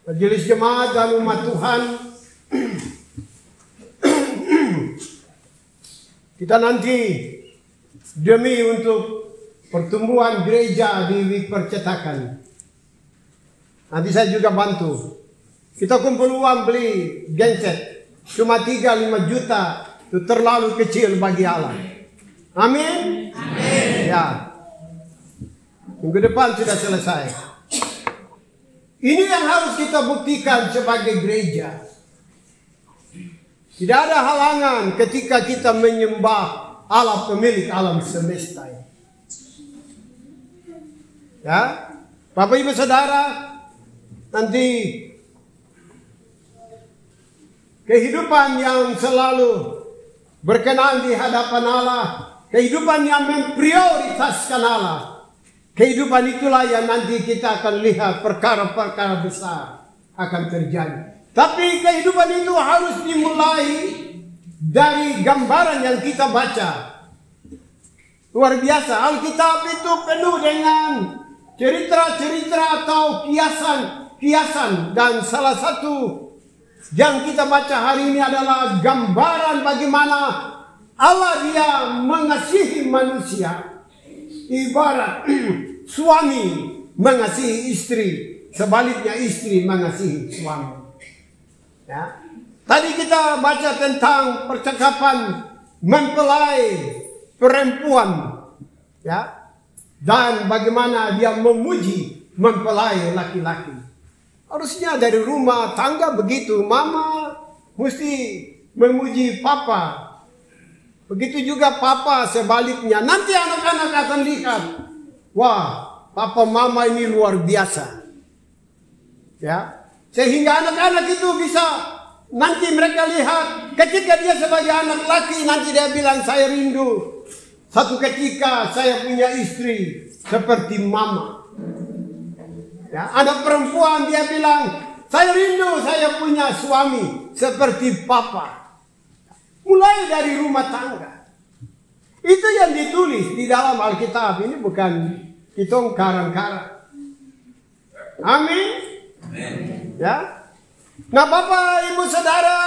Majelis jemaat dan umat Tuhan, kita nanti demi untuk pertumbuhan gereja di week percetakan, nanti saya juga bantu. Kita kumpul uang beli genset, cuma 3-5 juta, itu terlalu kecil bagi Allah. Amin. Amin. Ya, minggu depan sudah selesai. Ini yang harus kita buktikan sebagai gereja. Tidak ada halangan ketika kita menyembah Allah pemilik alam semesta. Ya, Bapak Ibu Saudara, nanti kehidupan yang selalu berkenan di hadapan Allah, kehidupan yang memprioritaskan Allah, kehidupan itulah yang nanti kita akan lihat perkara-perkara besar akan terjadi. Tapi kehidupan itu harus dimulai dari gambaran yang kita baca. Luar biasa, Alkitab itu penuh dengan cerita-cerita atau kiasan. Dan salah satu yang kita baca hari ini adalah gambaran bagaimana Allah dia mengasihi manusia. Ibarat suami mengasihi istri, sebaliknya istri mengasihi suami. Ya. Tadi kita baca tentang percakapan mempelai perempuan, ya, dan bagaimana dia memuji mempelai laki-laki. Harusnya dari rumah tangga begitu, mama mesti memuji papa. Begitu juga papa sebaliknya. Nanti anak-anak akan lihat, wah, papa mama ini luar biasa. Ya, sehingga anak-anak itu bisa nanti mereka lihat ketika dia sebagai anak laki, nanti dia bilang, saya rindu satu ketika saya punya istri seperti mama. Ya, anak perempuan dia bilang, saya rindu saya punya suami seperti papa. Mulai dari rumah tangga. Itu yang ditulis di dalam Alkitab. Ini bukan hitung karang-karang. Amin. Ya. Nah, Bapak, Ibu, Saudara,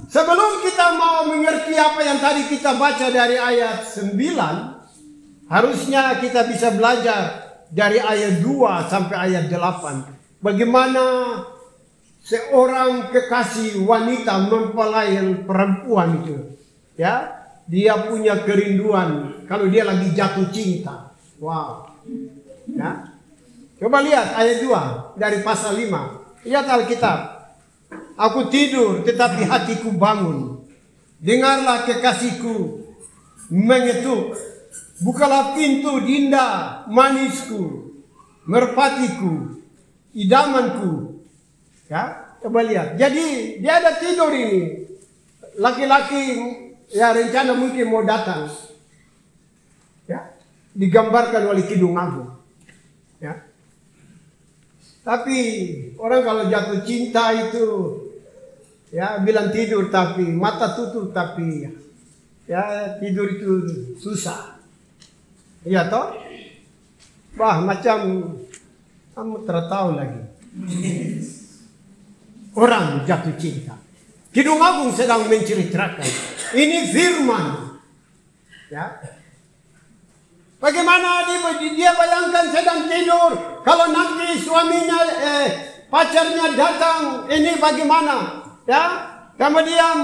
sebelum kita mau mengerti apa yang tadi kita baca dari ayat 9, harusnya kita bisa belajar dari ayat 2 sampai ayat 8. Bagaimana seorang kekasih wanita mempelai perempuan itu, ya, dia punya kerinduan kalau dia lagi jatuh cinta. Wow. Ya. Coba lihat ayat 2 dari pasal 5. Lihat Alkitab. Aku tidur tetapi hatiku bangun. Dengarlah kekasihku mengetuk. Bukalah pintu dinda manisku, merpatiku, idamanku. Ya, coba lihat. Jadi dia ada tidur ini. Laki-laki ya rencana mungkin mau datang. Ya, digambarkan oleh Kidung Agung. Ya. Tapi orang kalau jatuh cinta itu ya bilang tidur tapi mata tutup tapi ya tidur itu susah. Iya toh? Wah, macam kamu tertahu lagi. Orang jatuh cinta. Kidung Agung sedang menceritakan. Ini firman. Ya. Bagaimana dia bayangkan sedang tidur. Kalau nanti suaminya, pacarnya datang. Ini bagaimana? Ya. Kemudian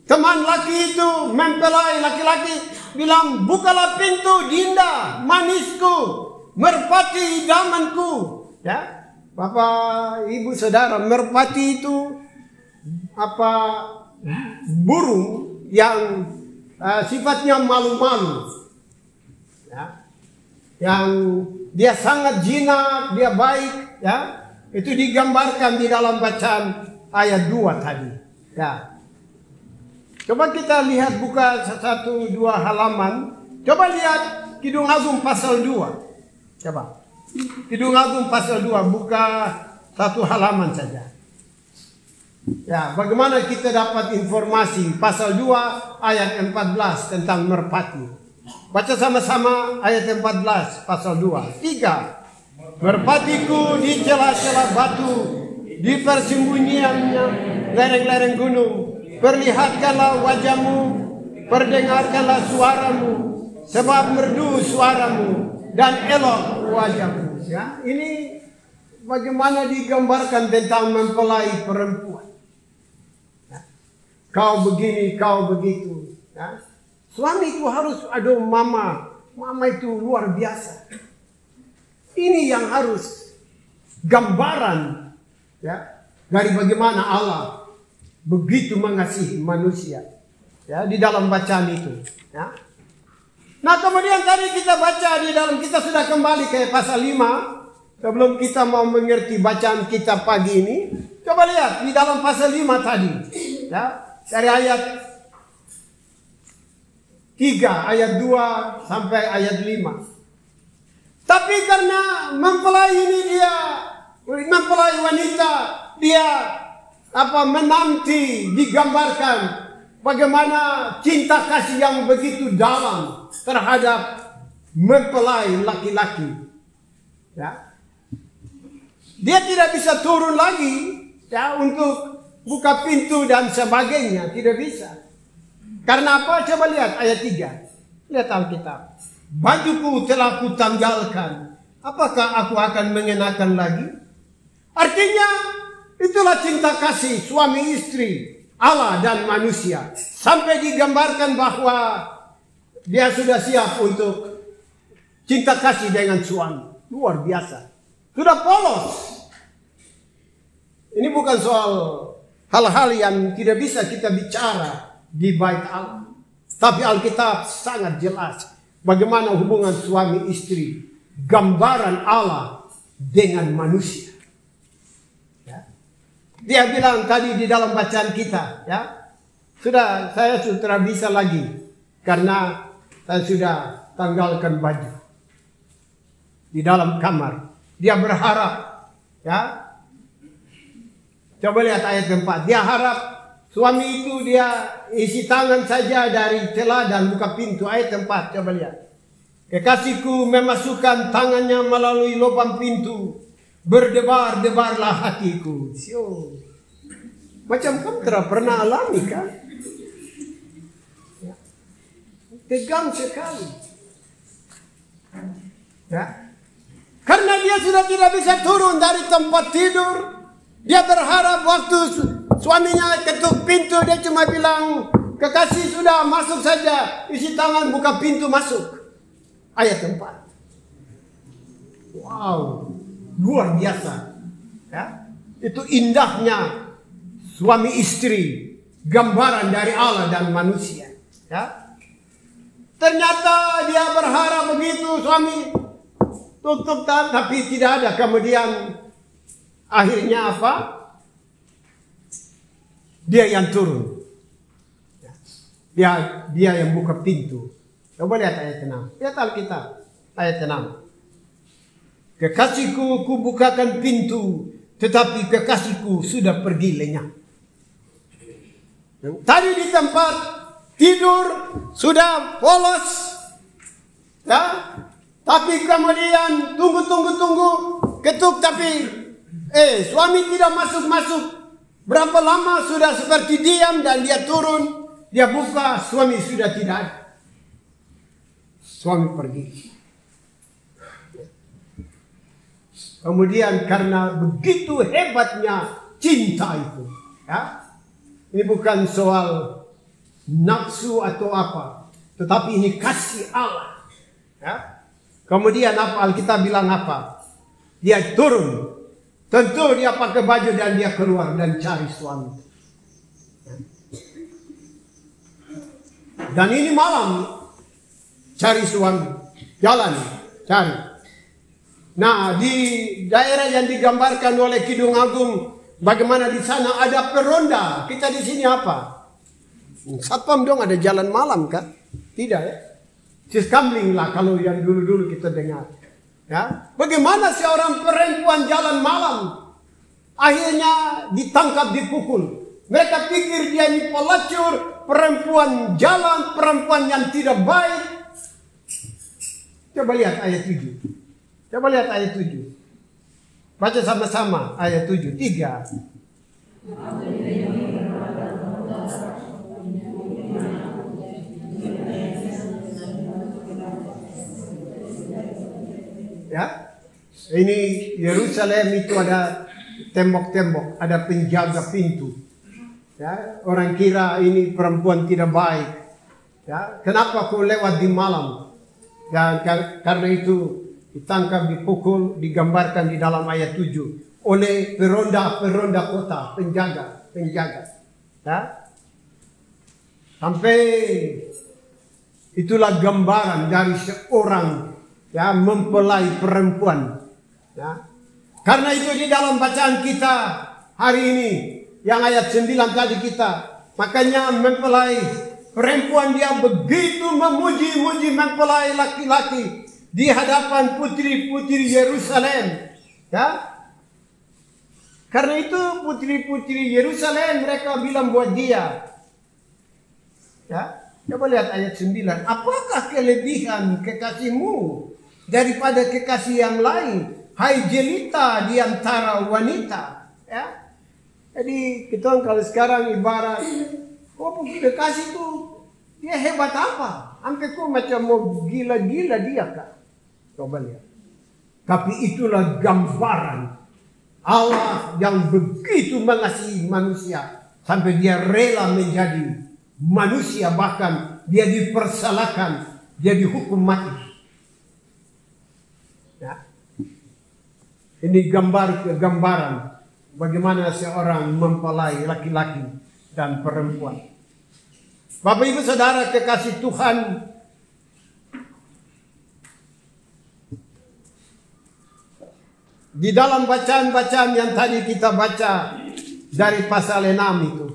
teman laki itu mempelai laki-laki bilang, bukalah pintu dinda manisku, merpati idamanku. Ya. Bapak, Ibu, Saudara, merpati itu apa burung yang sifatnya malu-malu, ya, yang dia sangat jinak, dia baik, ya, itu digambarkan di dalam bacaan ayat 2 tadi. Ya, coba kita lihat buka 1-2 halaman. Coba lihat Kidung Agung pasal 2. Coba. Kidung Agung pasal 2, buka 1 halaman saja. Ya, bagaimana kita dapat informasi pasal 2 ayat 14 tentang merpati. Baca sama-sama ayat 14 pasal 2. 3, Merpatiku di celah-celah batu, di persembunyiannya lereng-lereng gunung. Perlihatkanlah wajahmu, perdengarkanlah suaramu, sebab merdu suaramu dan elok wajahmu. Ya, ini bagaimana digambarkan tentang mempelai perempuan. Ya, kau begini, kau begitu. Ya. Suami itu harus, aduh mama itu luar biasa. Ini yang harus gambaran, ya, dari bagaimana Allah begitu mengasihi manusia, ya, di dalam bacaan itu, ya. Nah, kemudian tadi kita baca di dalam, kita sudah kembali ke pasal 5. Sebelum kita mau mengerti bacaan kita pagi ini, coba lihat di dalam pasal 5 tadi, ya, dari ayat 3, ayat 2 sampai ayat 5. Tapi karena mempelai ini mempelai wanita, dia menanti, digambarkan bagaimana cinta kasih yang begitu dalam terhadap mempelai laki-laki. Ya. Dia tidak bisa turun lagi, ya, untuk buka pintu dan sebagainya, tidak bisa. Karena apa? Coba lihat ayat 3. Lihat Alkitab. Bajuku telah kutanggalkan, apakah aku akan mengenakan lagi? Artinya itulah cinta kasih suami istri, Allah dan manusia. Sampai digambarkan bahwa dia sudah siap untuk cinta kasih dengan suami. Luar biasa. Sudah polos. Ini bukan soal hal-hal yang tidak bisa kita bicara di bait Allah. Tapi Alkitab sangat jelas bagaimana hubungan suami istri, gambaran Allah dengan manusia. Ya. Dia bilang tadi di dalam bacaan kita, ya, saya sudah bisa lagi karena saya sudah tanggalkan baju di dalam kamar. Dia berharap, ya. Coba lihat ayat 4. Dia harap suami itu dia isi tangan saja dari celah dan buka pintu. Ayat 4, coba lihat. Kekasihku memasukkan tangannya melalui lubang pintu. Berdebar-debarlah hatiku. Macam kamu tidak pernah alami kan? Ya. Tegang sekali. Ya. Karena dia sudah tidak bisa turun dari tempat tidur. Dia berharap waktu suaminya ketuk pintu, dia cuma bilang, kekasih sudah masuk saja, isi tangan buka pintu masuk. Ayat 4. Wow, luar biasa. Ya, itu indahnya suami istri, gambaran dari Allah dan manusia. Ya, ternyata dia berharap begitu, suami tutup tapi tidak ada. Kemudian akhirnya apa? Dia yang turun. Dia yang buka pintu. Coba lihat ayat 6. Lihat Alkitab. Ayat 6. Kekasihku kubukakan pintu, tetapi kekasihku sudah pergi lenyap. Tadi di tempat tidur sudah polos. Ya. Tapi kemudian tunggu. Ketuk tapi suami tidak masuk. Berapa lama sudah seperti diam dan dia turun. Dia buka, suami sudah tidak ada. Suami pergi. Kemudian karena begitu hebatnya cinta itu. Ya, ini bukan soal nafsu atau apa. Tetapi ini kasih Allah. Ya. Kemudian apa? Alkitab bilang apa? Dia turun. Tentu dia pakai baju dan dia keluar dan cari suami. Dan ini malam cari suami. Jalan cari. Nah, di daerah yang digambarkan oleh Kidung Agung, bagaimana di sana ada peronda. Kita di sini apa? Satpam dong ada jalan malam kan? Tidak ya? Siskamling lah kalau yang dulu-dulu kita dengar. Ya, bagaimana seorang perempuan jalan malam akhirnya ditangkap, dipukul. Mereka pikir dia ini pelacur, perempuan jalan, perempuan yang tidak baik. Coba lihat ayat 7. Coba lihat ayat 7. Baca sama-sama ayat 7. 3. Ya, ini Yerusalem itu ada tembok-tembok, ada penjaga pintu. Ya, orang kira ini perempuan tidak baik. Ya, kenapa kau lewat di malam? Dan karena itu ditangkap, dipukul, digambarkan di dalam ayat 7 oleh peronda-peronda kota, penjaga. Ya. Sampai itulah gambaran dari seorang ya mempelai perempuan. Ya. Karena itu di dalam bacaan kita hari ini yang ayat 9 tadi kita, makanya mempelai perempuan dia begitu memuji-muji mempelai laki-laki di hadapan putri-putri Yerusalem. Ya. Karena itu putri-putri Yerusalem mereka bilang buat dia. Ya. Coba lihat ayat 9. Apakah kelebihan kekasihmu daripada kekasih yang lain? Hai jelita di antara wanita. Ya. Jadi kita kalau sekarang ibarat, oh kekasih itu dia hebat apa? Sampai kok macam mau gila-gila dia kak. Coba lihat. Tapi itulah gambaran Allah yang begitu mengasihi manusia sampai dia rela menjadi manusia, bahkan dia dipersalahkan, dia dihukum mati. Ya. Ini gambaran bagaimana seorang mempelai laki-laki dan perempuan. Bapak Ibu Saudara kekasih Tuhan, di dalam bacaan-bacaan yang tadi kita baca dari pasal 6 itu,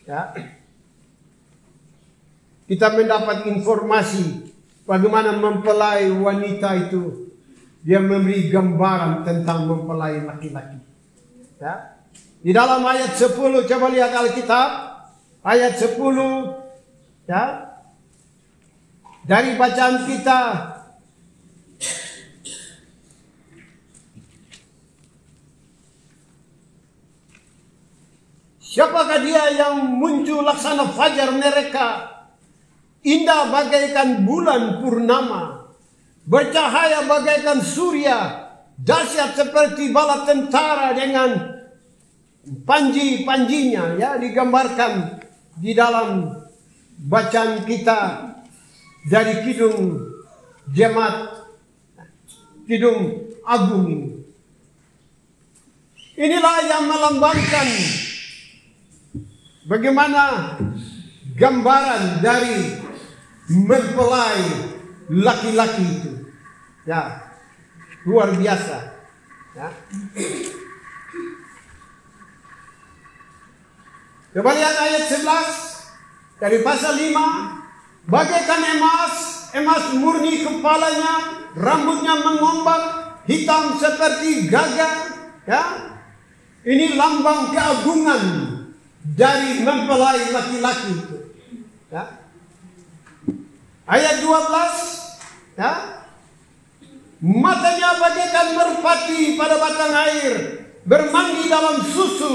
ya, kita mendapat informasi bagaimana mempelai wanita itu dia memberi gambaran tentang mempelai laki-laki. Ya. Di dalam ayat 10, coba lihat Alkitab, ayat 10, ya, dari bacaan kita. Siapakah dia yang muncul laksana fajar mereka, indah bagaikan bulan purnama, bercahaya bagaikan surya, dahsyat seperti bala tentara dengan panji-panjinya, ya, digambarkan di dalam bacaan kita dari Kidung Jemaat Kidung Agung ini. Inilah yang melambangkan bagaimana gambaran dari mempelai laki-laki itu. Ya, luar biasa. Ya. Coba lihat ayat 11 dari pasal 5. Bagaikan emas murni kepalanya, rambutnya mengombak, hitam seperti gagak. Ya. Ini lambang keagungan dari mempelai laki-laki itu. Ya. Ayat 12, ya. Matanya bagaikan merpati pada batang air, bermandi dalam susu,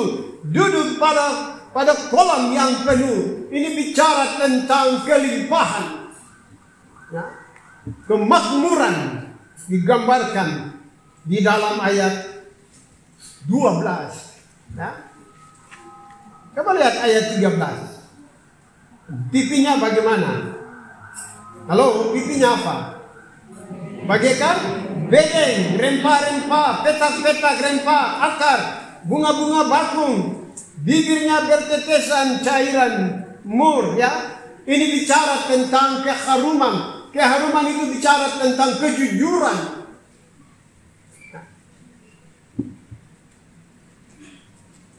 duduk pada kolam yang penuh. Ini bicara tentang kelimpahan, ya. Kemakmuran digambarkan di dalam ayat 12. Ya. Coba lihat ayat 13. Pipinya bagaimana? Halo, pipinya apa? Bagaikan bedeng, rempah-rempah, petak-petak rempah, akar, bunga-bunga bakung. Bibirnya bertetesan cairan mur, ya. Ini bicara tentang keharuman. Keharuman itu bicara tentang kejujuran.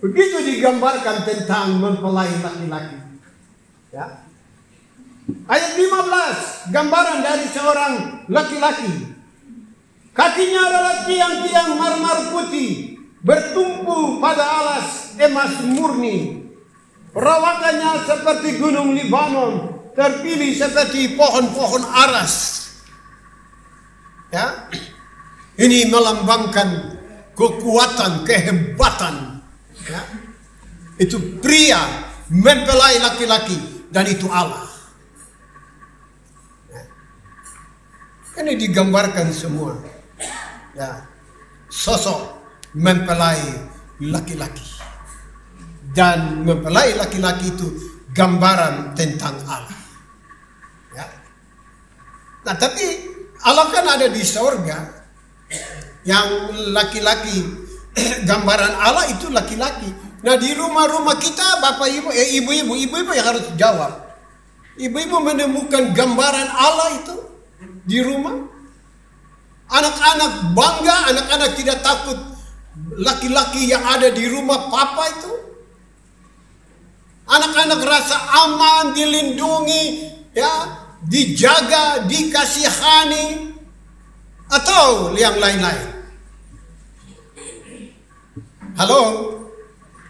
Begitu digambarkan tentang mempelai laki-laki. Ya. Ayat 15, gambaran dari seorang laki-laki. Kakinya adalah tiang-tiang marmer putih, bertumpu pada alas emas murni. Perawakannya seperti gunung Libanon, terpilih seperti pohon-pohon aras. Ya. Ini melambangkan kekuatan, kehebatan. Ya. Itu pria mempelai laki-laki dan itu Allah. Ya. Ini digambarkan semua. Ya. Sosok mempelai laki-laki. Dan mempelai laki-laki itu gambaran tentang Allah. Ya. Nah, tapi Allah kan ada di sorga. Yang laki-laki, gambaran Allah itu laki-laki. Nah, di rumah-rumah kita, bapak ibu, ibu-ibu yang harus jawab. Ibu-ibu menemukan gambaran Allah itu di rumah. Anak-anak bangga, anak-anak tidak takut laki-laki yang ada di rumah papa itu. Anak-anak rasa aman, dilindungi, ya, dijaga, dikasihani, atau yang lain-lain. Halo,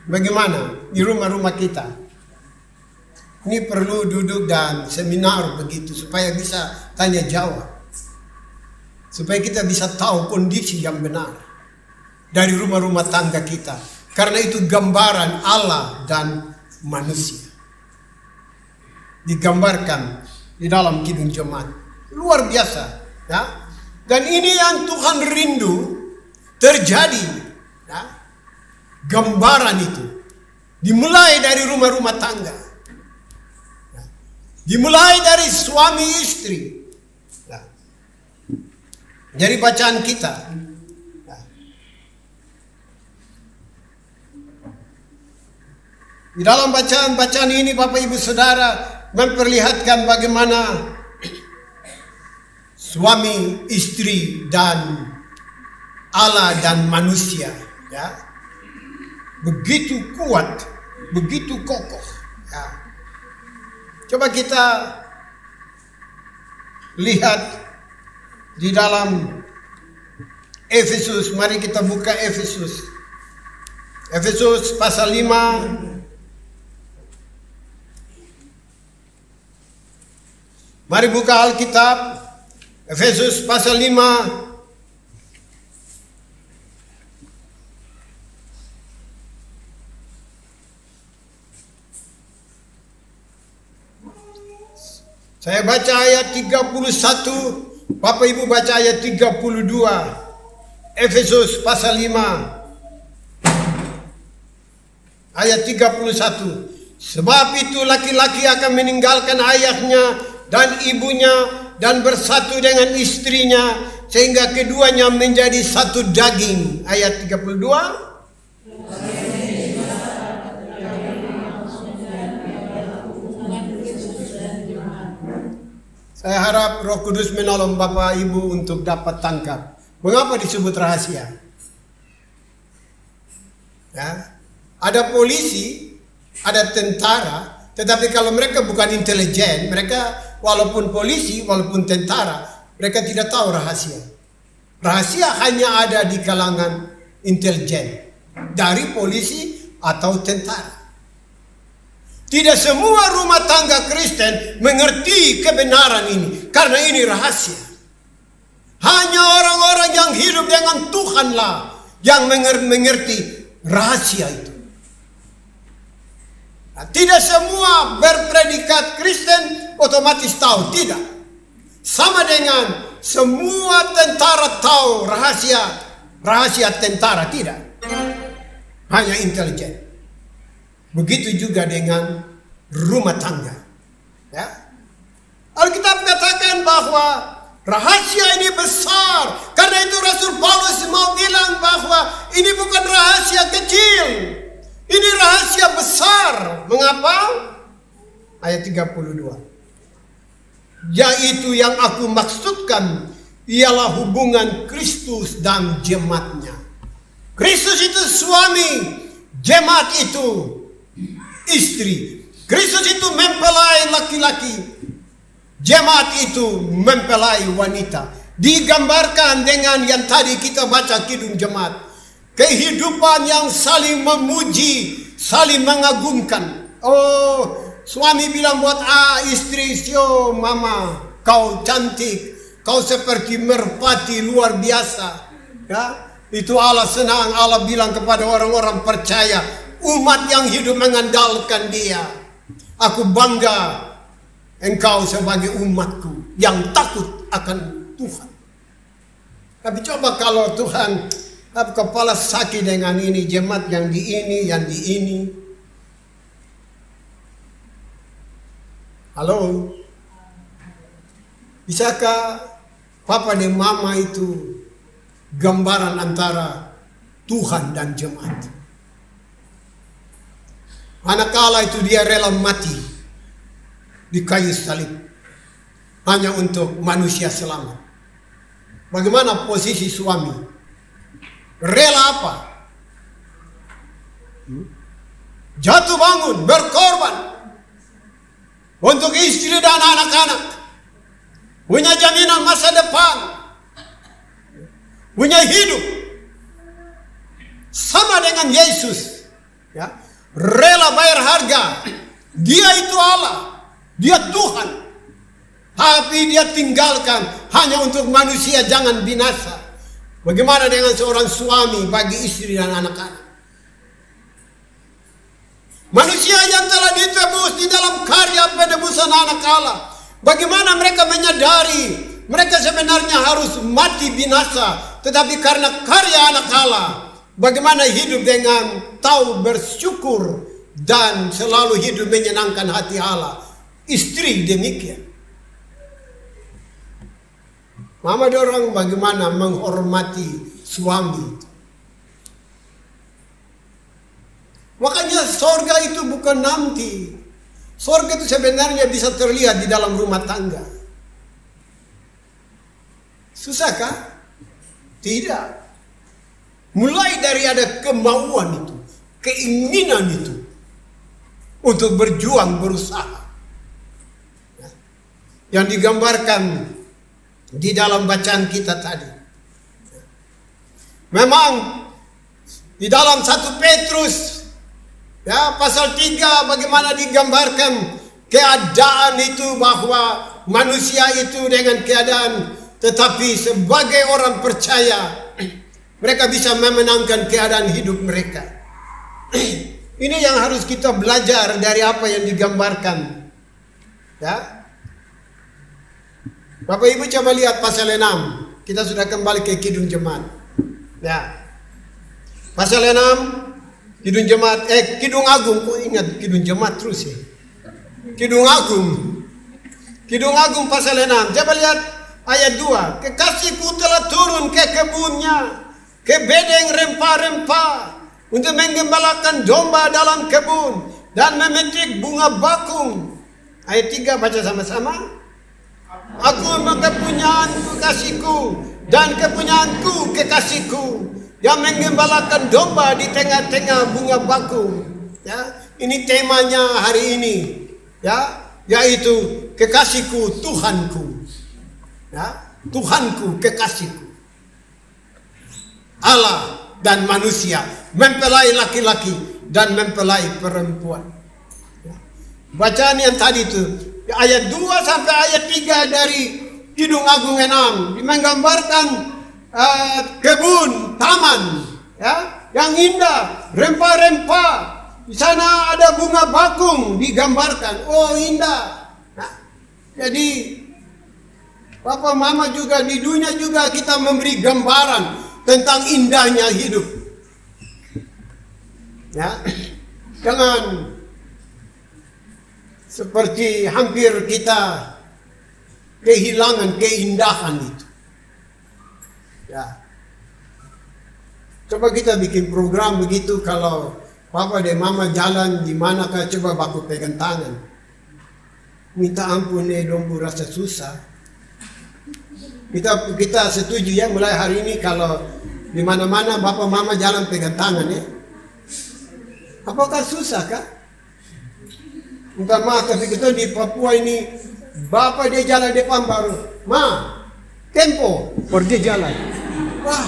bagaimana di rumah-rumah kita? Ini perlu duduk dan seminar begitu supaya bisa tanya jawab. Supaya kita bisa tahu kondisi yang benar dari rumah-rumah tangga kita. Karena itu gambaran Allah dan manusia. Digambarkan di dalam Kidung Jemaat. Luar biasa, ya. Dan ini yang Tuhan rindu terjadi, ya. Gambaran itu dimulai dari rumah-rumah tangga, ya. Dimulai dari suami istri, ya. Dari bacaan kita, ya. Di dalam bacaan-bacaan ini Bapak Ibu Saudara memperlihatkan bagaimana suami, istri, dan Allah dan manusia, ya, begitu kuat, begitu kokoh. Ya. Coba kita lihat di dalam Efesus. Mari kita buka Efesus. Efesus pasal 5. Mari buka Alkitab. Efesus pasal 5. Saya baca ayat 31, Bapak Ibu baca ayat 32. Efesus pasal 5 ayat 31. Sebab itu laki-laki akan meninggalkan ayahnya dan ibunya dan bersatu dengan istrinya sehingga keduanya menjadi satu daging. Ayat 32. Saya harap Roh Kudus menolong Bapak Ibu untuk dapat tangkap. Mengapa disebut rahasia? Ya, ada polisi, ada tentara, tetapi kalau mereka bukan intelijen, mereka walaupun polisi, walaupun tentara, mereka tidak tahu rahasia. Rahasia hanya ada di kalangan intelijen, dari polisi atau tentara. Tidak semua rumah tangga Kristen mengerti kebenaran ini, karena ini rahasia. Hanya orang-orang yang hidup dengan Tuhanlah yang mengerti rahasia itu. Nah, tidak semua berpredikat Kristen otomatis tahu, tidak. Sama dengan semua tentara tahu rahasia tentara, tidak. Hanya intelijen. Begitu juga dengan rumah tangga. Ya. Alkitab katakan bahwa rahasia ini besar. Karena itu Rasul Paulus mau bilang bahwa ini bukan rahasia kecil. Ini rahasia besar. Mengapa? Ayat 32. Yaitu yang aku maksudkan ialah hubungan Kristus dan jemaatnya. Kristus itu suami, jemaat itu istri. Kristus itu mempelai laki-laki, jemaat itu mempelai wanita. Digambarkan dengan yang tadi kita baca Kidung Jemaat. Kehidupan yang saling memuji, saling mengagungkan. Oh, suami bilang buat istri, "Sio mama, kau cantik, kau seperti merpati luar biasa." Ya, itu Allah senang. Allah bilang kepada orang-orang percaya, umat yang hidup mengandalkan Dia. Aku bangga engkau sebagai umatku yang takut akan Tuhan. Tapi coba kalau Tuhan kepala sakit dengan ini, jemaat yang di ini. Halo? Bisakah Papa dan Mama itu gambaran antara Tuhan dan jemaat? Anak Allah itu dia rela mati di kayu salib hanya untuk manusia selamat. Bagaimana posisi suami? Rela apa? Jatuh bangun, berkorban untuk istri dan anak-anak, punya jaminan masa depan, punya hidup sama dengan Yesus, ya, rela bayar harga. Dia itu Allah, Dia Tuhan, tapi Dia tinggalkan hanya untuk manusia jangan binasa. Bagaimana dengan seorang suami bagi istri dan anak-anak? Manusia yang telah ditebus di dalam karya penebusan anak Allah, bagaimana mereka menyadari mereka sebenarnya harus mati binasa, tetapi karena karya anak Allah, bagaimana hidup dengan tahu bersyukur dan selalu hidup menyenangkan hati Allah. Istri demikian. Mama dorong bagaimana menghormati suami. Makanya sorga itu bukan nanti. Sorga itu sebenarnya bisa terlihat di dalam rumah tangga. Susahkah? Tidak. Mulai dari ada kemauan itu, keinginan itu untuk berjuang, berusaha. Yang digambarkan di dalam bacaan kita tadi. Memang di dalam 1 Petrus ya pasal 3 bagaimana digambarkan keadaan itu bahwa manusia itu dengan keadaan, tetapi sebagai orang percaya mereka bisa memenangkan keadaan hidup mereka. Ini yang harus kita belajar dari apa yang digambarkan. Ya. Bapak Ibu coba lihat pasal 6. Kita sudah kembali ke Kidung Jemaat. Ya. Pasal 6 Kidung Jemaat, Kidung Agung. Kok ingat Kidung Jemaat terus ya? Kidung Agung. Kidung Agung pasal 6. Coba lihat ayat 2. Kekasihku telah turun ke kebunnya, ke bedeng rempah-rempah, untuk menggembalakan domba dalam kebun dan memetik bunga bakung. Ayat 3 baca sama-sama. Aku kepunyaanku kekasihku dan kepunyaanku kekasihku yang menggembalakan domba di tengah-tengah bunga bakung. Ya, ini temanya hari ini. Ya, yaitu kekasihku Tuhanku. Ya, Tuhanku kekasihku. Allah dan manusia mempelai laki-laki dan mempelai perempuan. Ya. Bacaan yang tadi itu ayat 2 sampai ayat 3 dari Kidung Agung 6 menggambarkan kebun, taman, ya, yang indah, rempah-rempah. Di sana ada bunga bakung digambarkan. Oh, indah. Nah, jadi Papa Mama juga di dunia juga kita memberi gambaran tentang indahnya hidup. Ya, jangan seperti hampir kita kehilangan keindahan itu. Ya. Coba kita bikin program begitu, kalau Papa dan Mama jalan di manakah, coba baku pegang tangan. Minta ampun dong, rasa susah. Kita setuju ya mulai hari ini kalau di mana-mana Bapak Mama jalan pegang tangan ya. Apakah susah kah? Minta maaf, tapi kita di Papua ini, Bapak dia jalan depan baru, Ma, tempo, pergi jalan. Wah,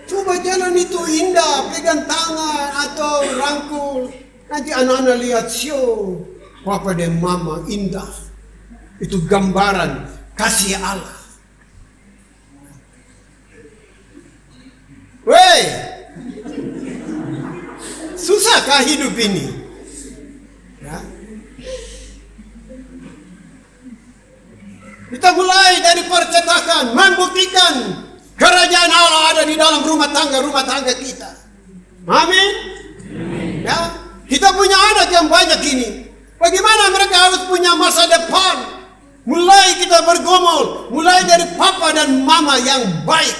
coba jalan itu indah, pegang tangan atau rangkul. Nanti anak-anak lihat show, Papa dan Mama indah. Itu gambaran kasih Allah. Weh, susahkah hidup ini? Ya. Kita mulai dari percetakan, membuktikan kerajaan Allah ada di dalam rumah tangga kita. Amin. Ya, kita punya anak yang banyak ini. Bagaimana mereka harus punya masa depan? Mulai kita bergumul, mulai dari papa dan mama yang baik,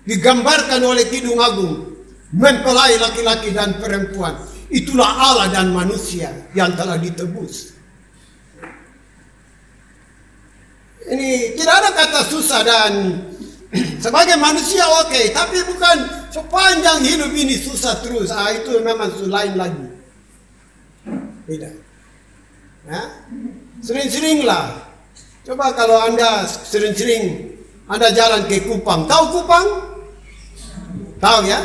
digambarkan oleh Kidung Agung, mempelai laki-laki dan perempuan. Itulah Allah dan manusia yang telah ditebus. Ini tidak ada kata susah dan sebagai manusia oke, tapi bukan sepanjang hidup ini susah terus. Itu memang lain lagi. Tidak. Ya? Sering-seringlah. Coba kalau Anda sering-sering Anda jalan ke Kupang. Tahu Kupang? Tahu ya?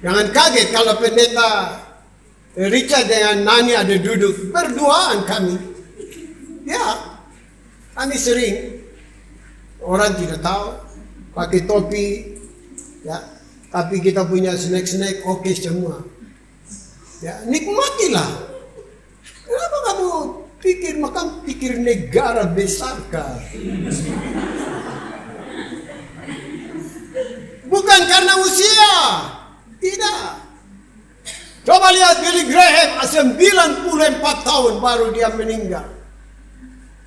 Jangan kaget kalau pendeta Richard dengan Nani ada duduk. Berduaan kami. Ya. Kami sering, orang tidak tahu, pakai topi, ya, tapi kita punya snack-snack oke semua. Ya, nikmatilah. Kenapa kamu pikir negara besarkah? Bukan karena usia, tidak. Coba lihat Billy Graham, 94 tahun baru dia meninggal.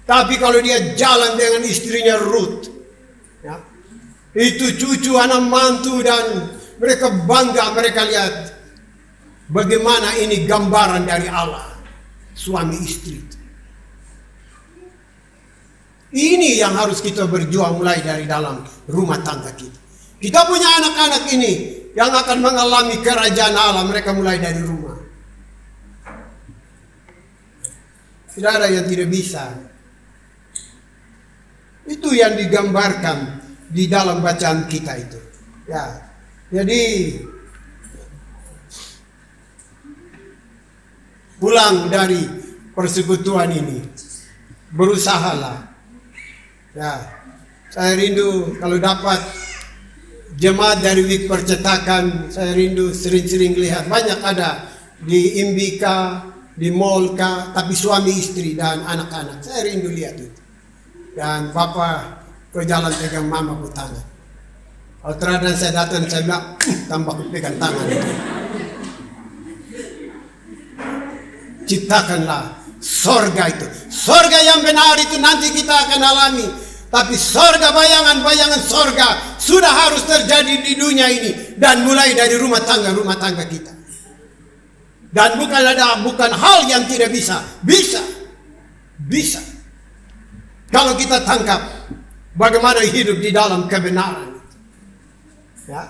Tapi kalau dia jalan dengan istrinya Ruth, ya, itu cucu anak mantu dan mereka bangga, mereka lihat bagaimana ini gambaran dari Allah, suami istri. Ini yang harus kita berjuang mulai dari dalam rumah tangga kita. Kita punya anak-anak ini yang akan mengalami kerajaan Allah, mereka mulai dari rumah. Tidak ada yang tidak bisa. Itu yang digambarkan di dalam bacaan kita itu. Ya. Jadi pulang dari persekutuan ini, berusahalah. Ya. Saya rindu kalau dapat jemaat dari Wik Percetakan, saya rindu sering-sering lihat. Banyak ada di Imbika, di Molka, tapi suami istri dan anak-anak. Saya rindu lihat itu. Dan Bapak ke jalan pegang mama ku tangan. Kalau terhadap saya datang, saya bilang, tambah ku pegang tangan. Ciptakanlah sorga itu. Sorga yang benar itu nanti kita akan alami. Tapi sorga, bayangan-bayangan sorga sudah harus terjadi di dunia ini. Dan mulai dari rumah tangga kita. Dan bukan hal yang tidak bisa. Bisa. Kalau kita tangkap bagaimana hidup di dalam kebenaran. Ya.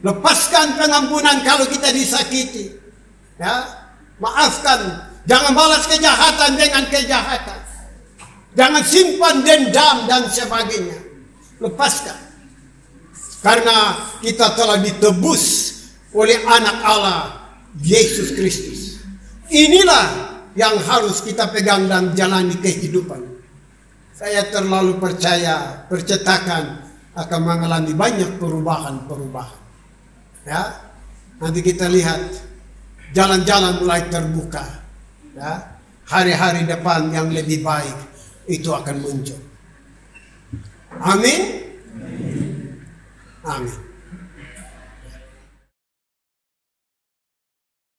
Lepaskan pengampunan kalau kita disakiti. Ya. Maafkan. Jangan balas kejahatan dengan kejahatan. Jangan simpan dendam dan sebagainya. Lepaskan. Karena kita telah ditebus oleh anak Allah, Yesus Kristus. Inilah yang harus kita pegang dan jalani kehidupan. Saya terlalu percaya Percetakan akan mengalami banyak perubahan. Ya, nanti kita lihat jalan-jalan mulai terbuka. Ya, hari-hari depan yang lebih baik itu akan muncul. Amin. Amin.